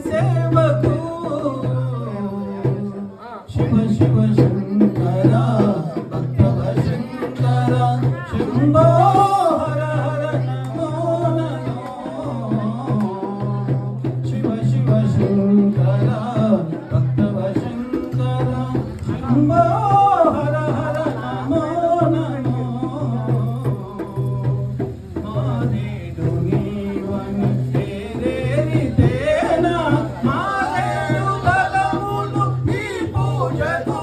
సేవకు శివ శివ శంకర భక్తవ శంకర శంభో హర హర నమో నమో శివ శివ శంకర భక్తవ శంకర శంభో హర హర నమో నమో మానేడు నీవని తేరేరితేనా మానేడు బలములు ఈ పూజకు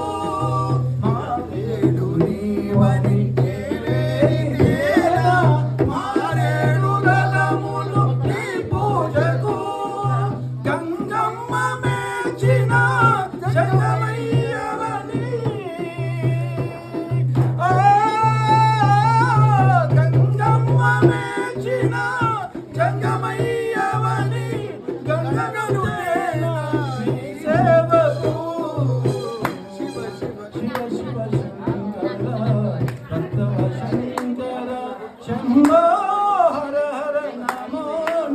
మానేడు నీవని తేరేరితేనా మానేడు బలములు ఈ పూజకు గంగమ్మ మేచిన జగమయ్యవని గంగమ్మ మేచిన జంగమయ్యవని గంగను నీ సేవకు శివ శివ శివ శివ శంకర భక్తవ శంకర శంభో హర హర నమో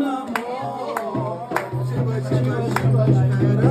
నమో శివ శివ శివ శంకర